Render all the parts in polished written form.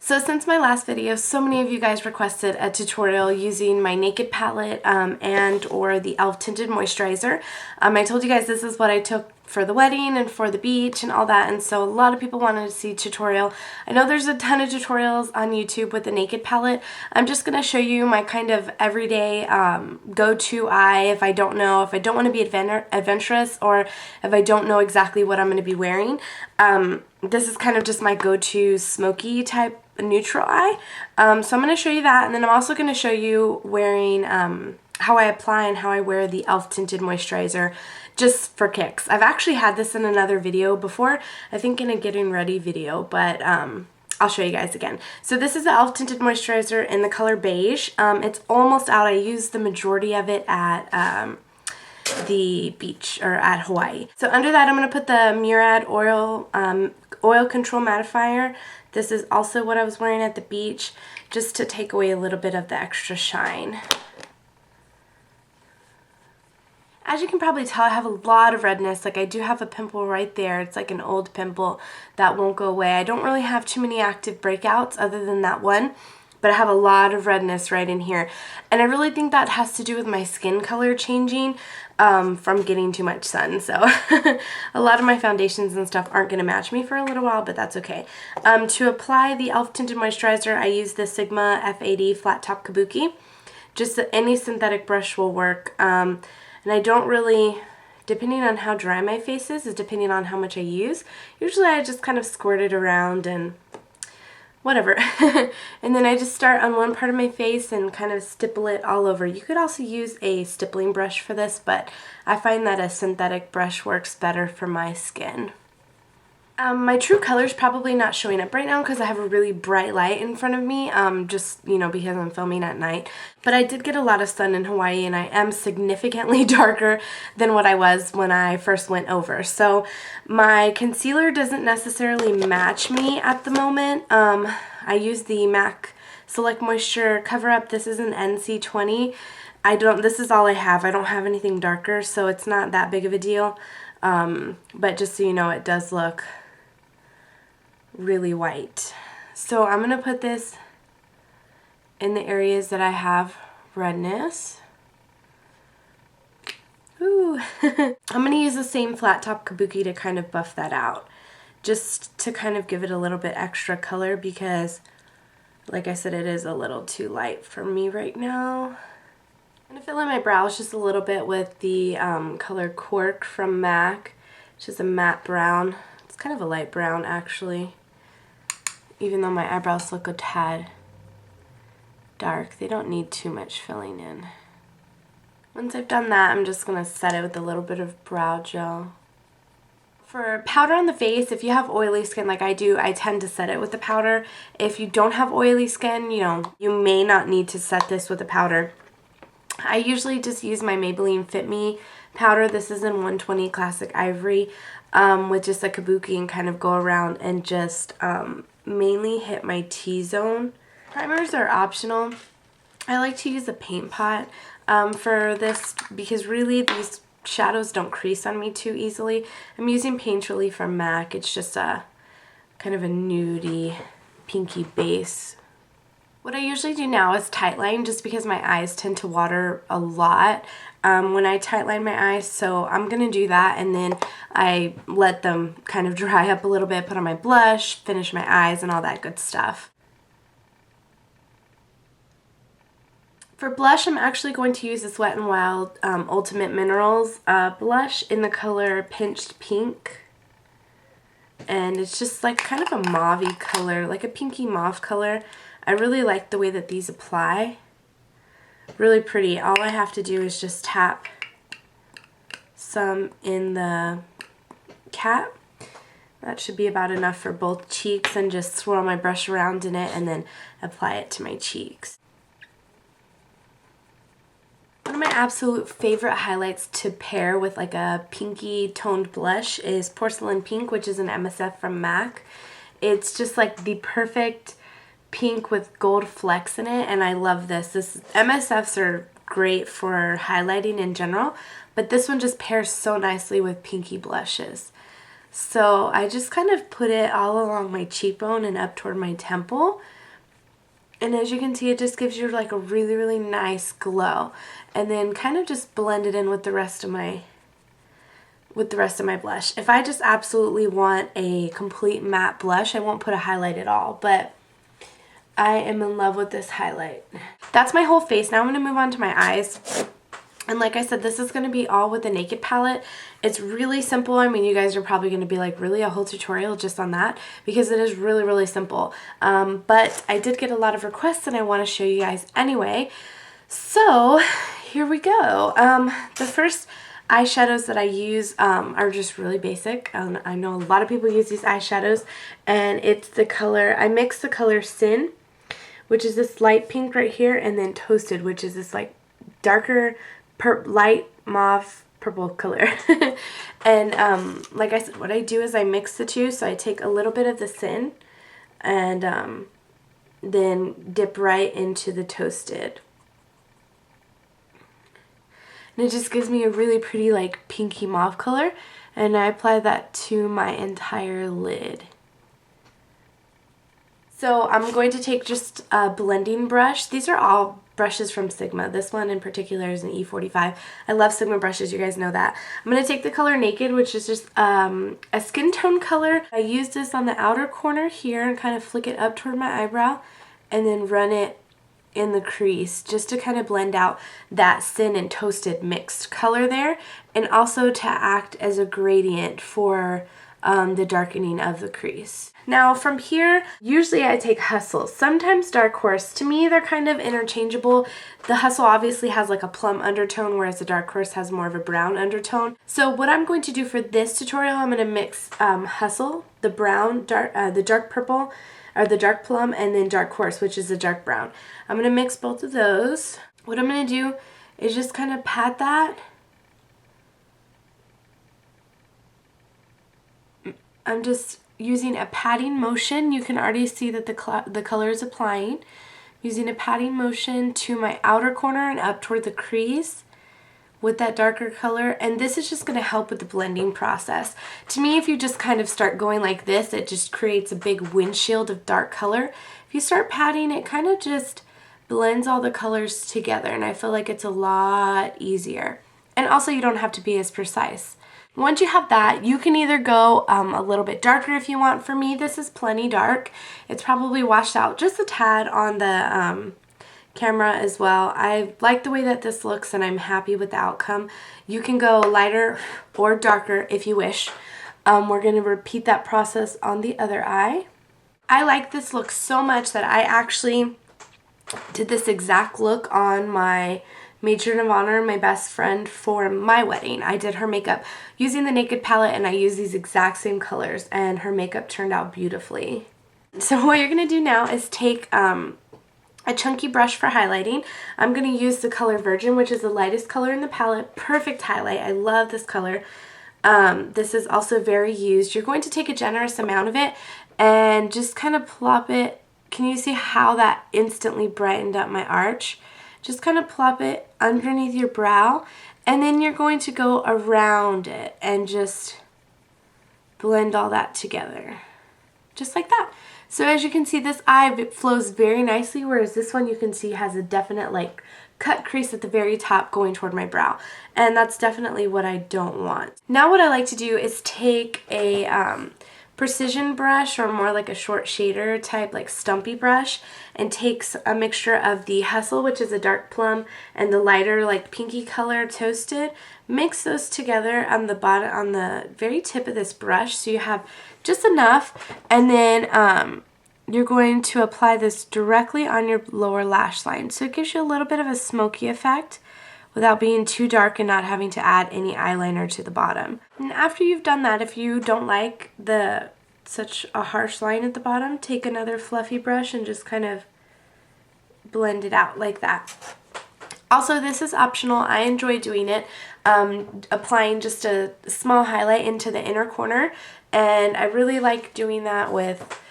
So since my last video, so many of you guys requested a tutorial using my Naked palette and or the e.l.f. Tinted Moisturizer. I told you guys this is what I took for the wedding and for the beach and all that, and so a lot of people wanted to see a tutorial. I know there's a ton of tutorials on YouTube with the Naked palette. I'm just going to show you my kind of everyday go-to eye if I don't want to be adventurous, or if I don't know exactly what I'm going to be wearing. This is kind of just my go-to smoky type neutral eye. So I'm going to show you that, and then I'm also going to show you wearing how I apply and how I wear the e.l.f. Tinted Moisturizer just for kicks. I've actually had this in another video before, I think in a getting ready video, but I'll show you guys again. So this is the e.l.f. Tinted Moisturizer in the color beige. It's almost out. I used the majority of it at the beach, or at Hawaii. So under that, I'm going to put the Murad Oil Control Mattifier. This is also what I was wearing at the beach, just to take away a little bit of the extra shine. As you can probably tell, I have a lot of redness. Like, I do have a pimple right there. It's like an old pimple that won't go away. I don't really have too many active breakouts other than that one, but I have a lot of redness right in here. And I really think that has to do with my skin color changing from getting too much sun. So a lot of my foundations and stuff aren't going to match me for a little while, but that's okay. To apply the e.l.f. Tinted Moisturizer, I use the Sigma F80 Flat Top Kabuki. Just any synthetic brush will work. And I don't really, depending on how dry my face is depending on how much I use. Usually I just kind of squirt it around and whatever. And then I just start on one part of my face and kind of stipple it all over. You could also use a stippling brush for this, but I find that a synthetic brush works better for my skin. My true color is probably not showing up right now because I have a really bright light in front of me, just, you know, because I'm filming at night. But I did get a lot of sun in Hawaii, and I am significantly darker than what I was when I first went over. So my concealer doesn't necessarily match me at the moment. I use the MAC Select Moisture Cover-Up. This is an NC20. This is all I have. I don't have anything darker, so it's not that big of a deal. But just so you know, it does look really white. So I'm going to put this in the areas that I have redness. Ooh. I'm going to use the same flat top kabuki to kind of buff that out, just to kind of give it a little bit extra color, because like I said, it is a little too light for me right now. I'm going to fill in my brows just a little bit with the color Cork from MAC, which is a matte brown. It's kind of a light brown actually, even though my eyebrows look a tad dark. They don't need too much filling in. Once I've done that, I'm just going to set it with a little bit of brow gel. For powder on the face, if you have oily skin like I do, I tend to set it with the powder. If you don't have oily skin, you know, you may not need to set this with the powder. I usually just use my Maybelline Fit Me powder. This is in 120 Classic Ivory, with just a kabuki, and kind of go around and just mainly hit my T-zone. Primers are optional. I like to use a paint pot for this, because really these shadows don't crease on me too easily. I'm using Painterly from MAC. It's just a kind of a nudie, pinky base. What I usually do now is tightline, just because my eyes tend to water a lot when I tightline my eyes. So I'm going to do that, and then I let them kind of dry up a little bit, put on my blush, finish my eyes, and all that good stuff. For blush, I'm actually going to use this Wet n Wild Ultimate Minerals blush in the color Pinched Pink. And it's just like kind of a mauve-y color, like a pinky mauve color. I really like the way that these apply. Really pretty. All I have to do is just tap some in the cap. That should be about enough for both cheeks, and just swirl my brush around in it and then apply it to my cheeks. One of my absolute favorite highlights to pair with like a pinky toned blush is Porcelain Pink, which is an MSF from MAC. It's just like the perfect pink with gold flecks in it, and I love this. MSFs are great for highlighting in general, but this one just pairs so nicely with pinky blushes. So I just kind of put it all along my cheekbone and up toward my temple. And as you can see, it just gives you like a really, really nice glow. And then kind of just blend it in with the rest of my blush. If I just absolutely want a complete matte blush, I won't put a highlight at all, but I am in love with this highlight. That's my whole face. Now I'm going to move on to my eyes. And like I said, this is going to be all with the Naked palette. It's really simple. I mean, you guys are probably going to be like, really, a whole tutorial just on that? Because it is really, really simple. But I did get a lot of requests and I want to show you guys anyway. So here we go. The first eyeshadows that I use are just really basic. I know a lot of people use these eyeshadows, and it's the color, I mix the color Sin, which is this light pink right here, and then Toasted, which is this like darker light mauve purple color. And like I said, what I do is I mix the two. So I take a little bit of the Sin and then dip right into the Toasted. And it just gives me a really pretty like pinky mauve color, and I apply that to my entire lid. So I'm going to take just a blending brush. These are all brushes from Sigma. This one in particular is an E45. I love Sigma brushes, you guys know that. I'm going to take the color Naked, which is just a skin tone color. I use this on the outer corner here and kind of flick it up toward my eyebrow and then run it in the crease just to kind of blend out that Sin and Toasted mixed color there, and also to act as a gradient for the darkening of the crease. Now from here, usually I take Hustle, sometimes Dark Horse. To me, they're kind of interchangeable. The Hustle obviously has like a plum undertone, whereas the Dark Horse has more of a brown undertone. So what I'm going to do for this tutorial, I'm going to mix Hustle, the brown, the dark purple, or the dark plum, and then Dark Horse, which is the dark brown. I'm going to mix both of those. What I'm going to do is just kind of pat that. I'm just using a patting motion. You can already see that the color is applying. Using a patting motion to my outer corner and up toward the crease with that darker color, and this is just going to help with the blending process. To me, if you just kind of start going like this, it just creates a big windshield of dark color. If you start patting, it kind of just blends all the colors together, and I feel like it's a lot easier. And also, you don't have to be as precise. Once you have that, you can either go a little bit darker if you want. For me, this is plenty dark. It's probably washed out just a tad on the camera as well. I like the way that this looks and I'm happy with the outcome. You can go lighter or darker if you wish. We're going to repeat that process on the other eye. I like this look so much that I actually did this exact look on my matron of honor, my best friend, for my wedding. I did her makeup using the Naked palette, and I used these exact same colors, and her makeup turned out beautifully. So what you're going to do now is take a chunky brush for highlighting. I'm going to use the color Virgin, which is the lightest color in the palette. Perfect highlight. I love this color. This is also very used. You're going to take a generous amount of it and just kind of plop it. Can you see how that instantly brightened up my arch? Just kind of plop it underneath your brow, and then you're going to go around it and just blend all that together. Just like that. So as you can see, this eye flows very nicely, whereas this one you can see has a definite like cut crease at the very top going toward my brow. And that's definitely what I don't want. Now what I like to do is take a precision brush, or more like a short shader type like stumpy brush, and takes a mixture of the Hustle, which is a dark plum, and the lighter like pinky color Toasted. Mix those together on the bottom, on the very tip of this brush, so you have just enough, and then you're going to apply this directly on your lower lash line, so it gives you a little bit of a smoky effect without being too dark and not having to add any eyeliner to the bottom. And after you've done that, if you don't like such a harsh line at the bottom, take another fluffy brush and just kind of blend it out like that. Also, this is optional. I enjoy doing it, applying just a small highlight into the inner corner, and I really like doing that with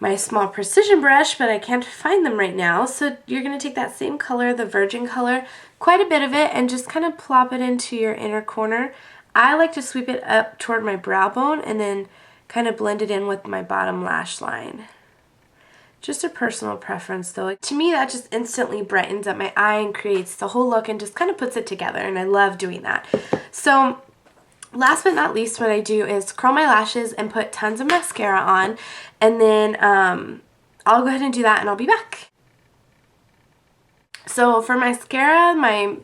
my small precision brush, but I can't find them right now. So you're going to take that same color, the Virgin color, quite a bit of it, and just kind of plop it into your inner corner. I like to sweep it up toward my brow bone and then kind of blend it in with my bottom lash line. Just a personal preference though. To me, that just instantly brightens up my eye and creates the whole look and just kind of puts it together, and I love doing that. So last but not least, what I do is curl my lashes and put tons of mascara on, and then I'll go ahead and do that and I'll be back. So for mascara, my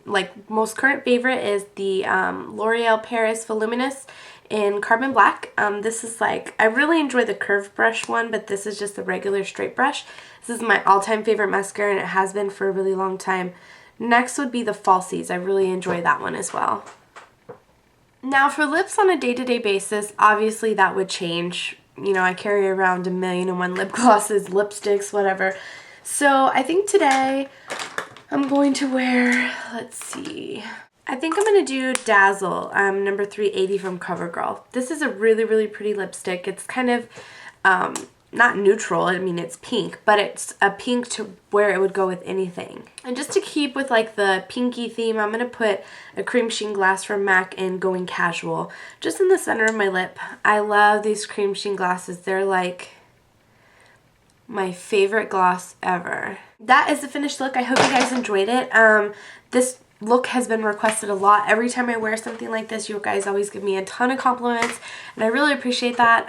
most current favorite is the L'Oreal Paris Voluminous in Carbon Black. This is I really enjoy the curved brush one, but this is just the regular straight brush. This is my all-time favorite mascara, and it has been for a really long time. Next would be the Falsies. I really enjoy that one as well. Now for lips on a day-to-day basis, obviously that would change. You know, I carry around 1,000,001 lip glosses, lipsticks, whatever. So I think today I'm going to wear, let's see, I think I'm going to do Dazzle number 380 from CoverGirl. This is a really, really pretty lipstick. It's kind of not neutral, I mean it's pink, but it's a pink to where it would go with anything. And just to keep with the pinky theme, I'm going to put a cream sheen glass from MAC in Going Casual, just in the center of my lip. I love these cream sheen glasses. They're my favorite gloss ever. That is the finished look. I hope you guys enjoyed it. This look has been requested a lot. Every time I wear something like this, you guys always give me a ton of compliments, and I really appreciate that.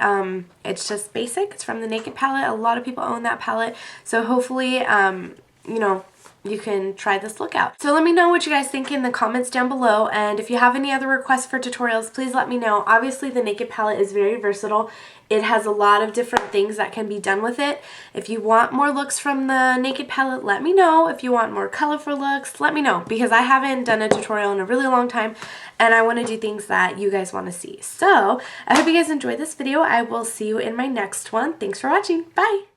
It's just basic. It's from the Naked palette. A lot of people own that palette, so hopefully, you know, you can try this look out. So let me know what you guys think in the comments down below, and if you have any other requests for tutorials, please let me know. Obviously, the Naked palette is very versatile. It has a lot of different things that can be done with it. If you want more looks from the Naked palette, let me know. If you want more colorful looks, let me know, because I haven't done a tutorial in a really long time, and I want to do things that you guys want to see. So I hope you guys enjoyed this video. I will see you in my next one. Thanks for watching. Bye!